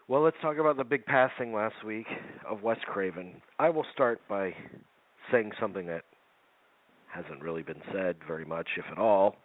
Well, let's talk about the big passing last week of Wes Craven. I will start by saying something that hasn't really been said very much, if at all,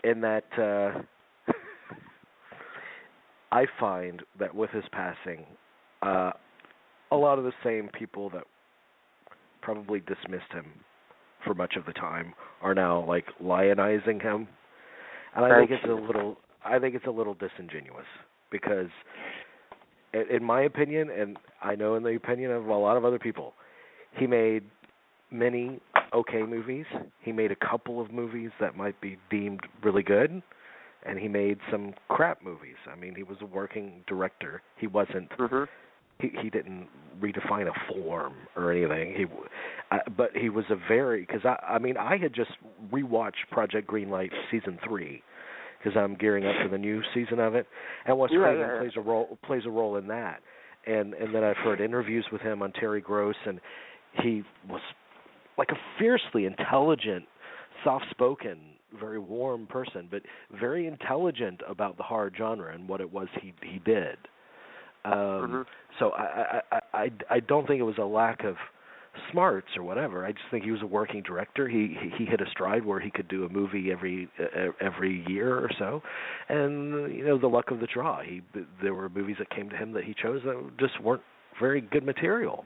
in that I find that with his passing, a lot of the same people that probably dismissed him for much of the time are now like lionizing him, and I think it's a little disingenuous because, in my opinion, and I know in the opinion of a lot of other people, he made many okay movies. He made a couple of movies that might be deemed really good, and he made some crap movies. I mean, he was a working director. He wasn't. Mm-hmm. He didn't redefine a form or anything. But he was because I had just rewatched Project Greenlight season 3 because I'm gearing up for the new season of it, and Wes Craven plays a role in that. And then I've heard interviews with him on Terry Gross, and he was like a fiercely intelligent, soft-spoken, very warm person, but very intelligent about the horror genre and what it was he did. So I don't think it was a lack of smarts or whatever. I just think he was a working director. He hit a stride where he could do a movie every year or so, and the luck of the draw. There were movies that came to him that he chose that just weren't very good material.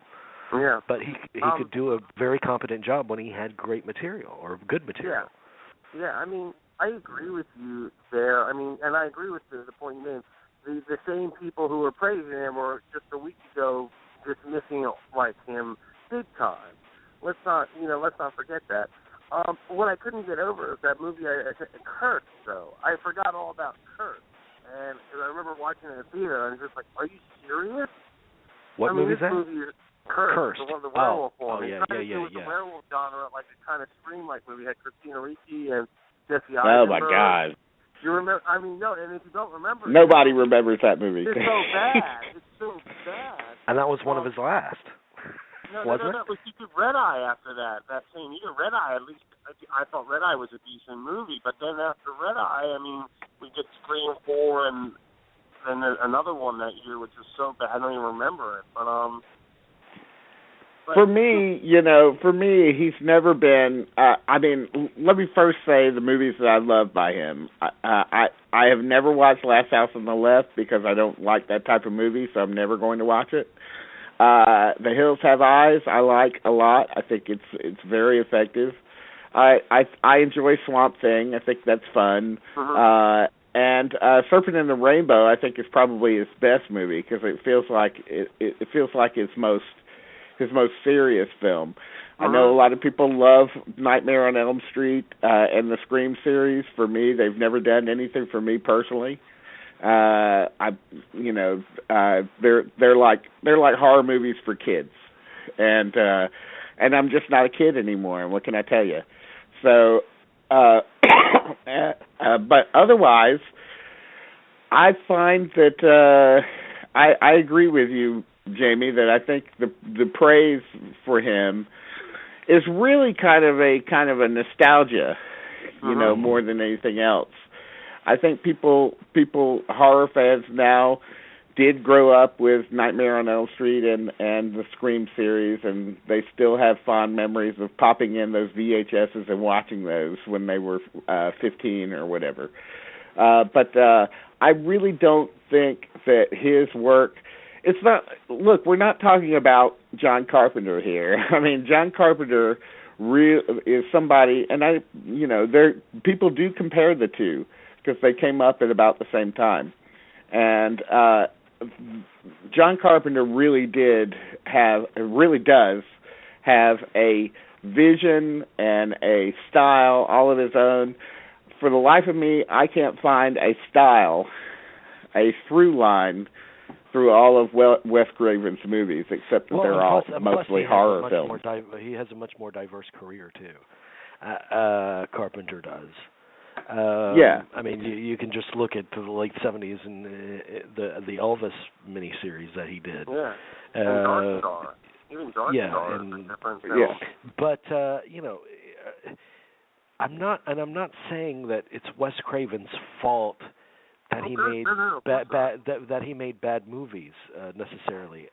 Yeah. But he could do a very competent job when he had great material or good material. Yeah. I mean, I agree with you there. I mean, and I agree with the point you made. The same people who were praising him were just a week ago dismissing him big time. Let's not forget that. What I couldn't get over is that movie, Curse. Though I forgot all about Curse, and I remember watching it in the theater, and I was just like, "Are you serious?" What movie is that? Movie is Curse. The werewolf one. Yeah. The werewolf genre, like a kind of Scream-like movie. It had Christina Ricci and Jesse Oh Eisenberg. my God. You remember? I mean, no. And if you don't remember, nobody remembers that movie. It's so bad. It's so bad. And that was one of his last. No, wasn't it? That was he did Red Eye after that same year. Red Eye, at least I thought Red Eye was a decent movie. But then after Red Eye, I mean, we get Scream 4 and then there's another one that year, which was so bad I don't even remember it. But for me, he's never been. I mean, let me first say the movies that I love by him. I have never watched Last House on the Left because I don't like that type of movie, so I'm never going to watch it. The Hills Have Eyes I like a lot. I think it's very effective. I enjoy Swamp Thing. I think that's fun. Mm-hmm. And Serpent in the Rainbow I think is probably his best movie because it feels like his most serious film. I know a lot of people love Nightmare on Elm Street and the Scream series. For me, they've never done anything for me personally. They're like horror movies for kids, and I'm just not a kid anymore. And what can I tell you? So, but otherwise, I find that I agree with you, Jamie, that I think the praise for him is really kind of a nostalgia, more than anything else. I think people horror fans now did grow up with Nightmare on Elm Street and the Scream series, and they still have fond memories of popping in those VHSs and watching those when they were 15 or whatever. But I really don't think that his work. It's not. Look, we're not talking about John Carpenter here. I mean, John Carpenter is somebody, and people do compare the two because they came up at about the same time. And John Carpenter really does have a vision and a style all of his own. For the life of me, I can't find a style, a through line through all of Wes Craven's movies, except that they're all mostly horror films. He has a much more diverse career too. Carpenter does. Yeah. I mean, you can just look at the late '70s and the Elvis miniseries that he did. Yeah. And Dark Star. Even Dark Star is a different film. Yeah. But I'm not saying that it's Wes Craven's fault that he made that he made bad movies necessarily.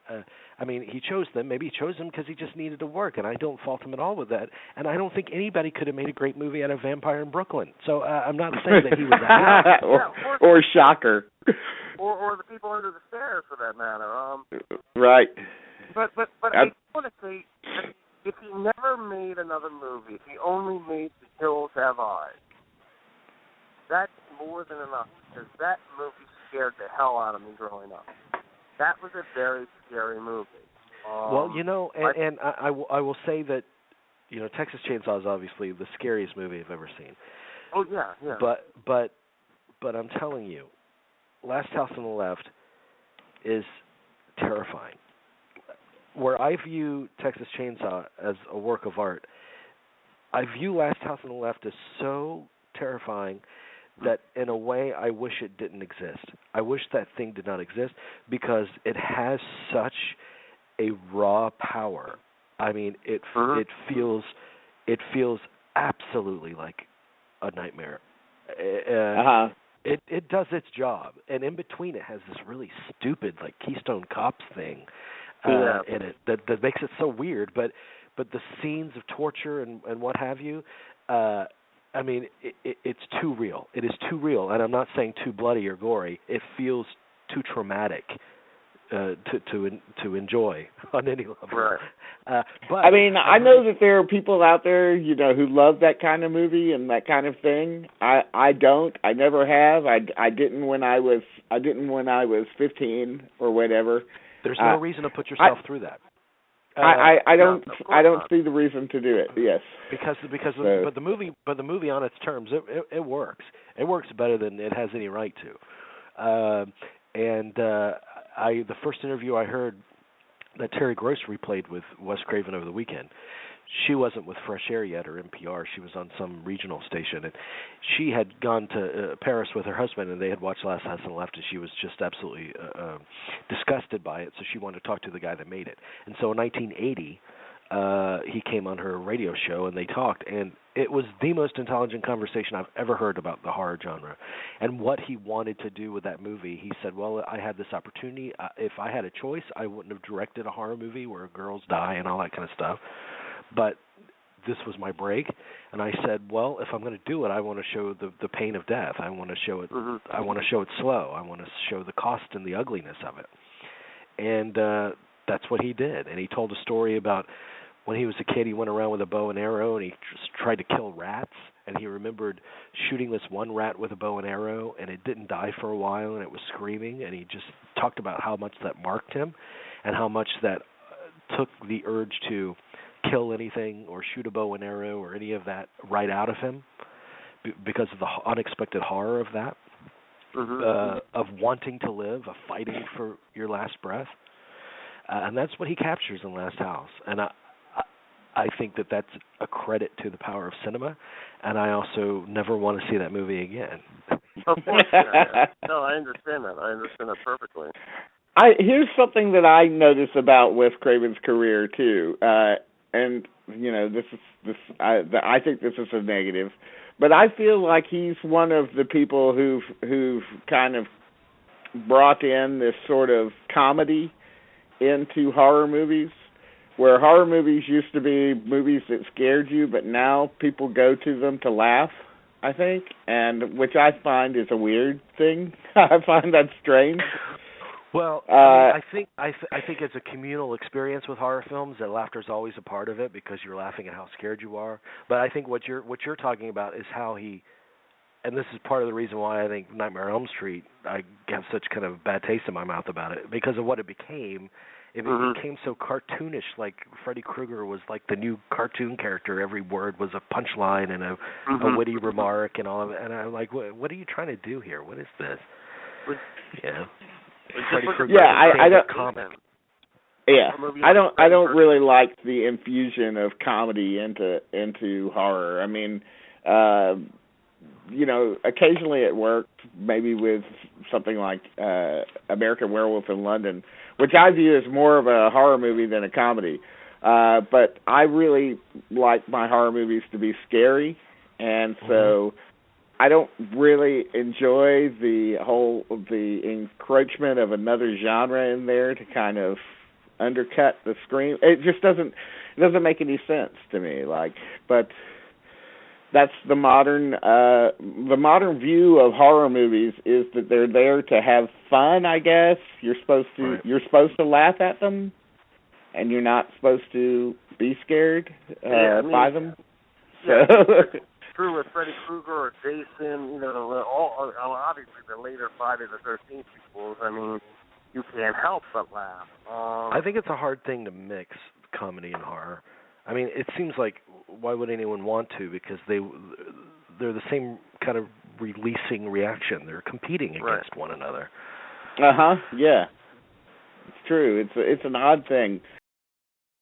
I mean, he chose them. Maybe he chose them because he just needed to work, and I don't fault him at all with that. And I don't think anybody could have made a great movie out of Vampire in Brooklyn. So I'm not saying that he was out. or Shocker, or the people under the stairs, for that matter. Right. But I want to say, if he never made another movie, if he only made The Hills Have Eyes, that's more than enough, because that movie scared the hell out of me growing up. That was a very scary movie. Well, you know, and I will say that, you know, Texas Chainsaw is obviously the scariest movie I've ever seen. Oh yeah. But I'm telling you, Last House on the Left is terrifying. Where I view Texas Chainsaw as a work of art, I view Last House on the Left as so terrifying that in a way I wish it didn't exist. I wish that thing did not exist because it has such a raw power. I mean, it feels absolutely like a nightmare. It does its job, and in between it has this really stupid like Keystone Cops thing in it that makes it so weird. But the scenes of torture and what have you. I mean, it's too real. It is too real, and I'm not saying too bloody or gory. It feels too traumatic to enjoy on any level. Right. But I mean, I know that there are people out there, you know, who love that kind of movie and that kind of thing. I don't. I never have. I didn't when I was 15 or whatever. There's no reason to put yourself through that. I don't see the reason to do it. Yes, but the movie on its terms it works. It works better than it has any right to. The first interview I heard that Terry Gross replayed with Wes Craven over the weekend, she wasn't with Fresh Air yet or NPR. She was on some regional station, and she had gone to Paris with her husband, and they had watched Last House on the Left, and she was just absolutely disgusted by it. So she wanted to talk to the guy that made it. And so in 1980, he came on her radio show, and they talked, and it was the most intelligent conversation I've ever heard about the horror genre and what he wanted to do with that movie. He said, well, I had this opportunity. If I had a choice, I wouldn't have directed a horror movie where girls die and all that kind of stuff. But this was my break, and I said, well, if I'm going to do it, I want to show the pain of death. I want to show it. I want to show it slow. I want to show the cost and the ugliness of it. And that's what he did. And he told a story about when he was a kid, he went around with a bow and arrow, and he just tried to kill rats. And he remembered shooting this one rat with a bow and arrow, and it didn't die for a while, and it was screaming. And he just talked about how much that marked him and how much that took the urge to kill anything or shoot a bow and arrow or any of that right out of him because of the unexpected horror of that, of wanting to live, of fighting for your last breath. And that's what he captures in Last House. And I think that that's a credit to the power of cinema, and I also never want to see that movie again. Of course, yeah. No, I understand that. I understand that perfectly. Here's something that I notice about Wes Craven's career too, and you know, I think this is a negative, but I feel like he's one of the people who've kind of brought in this sort of comedy into horror movies, where horror movies used to be movies that scared you, but now people go to them to laugh, I think, and which I find is a weird thing. I find that strange. Well, I think it's a communal experience with horror films, that laughter is always a part of it because you're laughing at how scared you are. But I think what you're talking about is how he, and this is part of the reason why I think Nightmare on Elm Street, I have such kind of bad taste in my mouth about it, because of what it became. It became so cartoonish, like Freddy Krueger was like the new cartoon character. Every word was a punchline and a witty remark and all of it. And I'm like, what are you trying to do here? What is this? Yeah. Freddy Krueger. Yeah, I don't. Comic. Yeah, I don't really like the infusion of comedy into horror. I mean, you know, occasionally it worked, maybe with something like American Werewolf in London, which I view as more of a horror movie than a comedy. But I really like my horror movies to be scary, and so I don't really enjoy the encroachment of another genre in there to kind of undercut the scream. It just doesn't make any sense to me. But that's the modern view of horror movies, is that they're there to have fun. I guess you're supposed to laugh at them, and you're not supposed to be scared by them. Yeah, So. True with Freddy Krueger or Jason, obviously the later Friday the 13th sequels. I mean, you can't help but laugh. I think it's a hard thing to mix comedy and horror. I mean, it seems like, why would anyone want to? Because they're the same kind of releasing reaction. They're competing against one another. Yeah, it's true. It's an odd thing.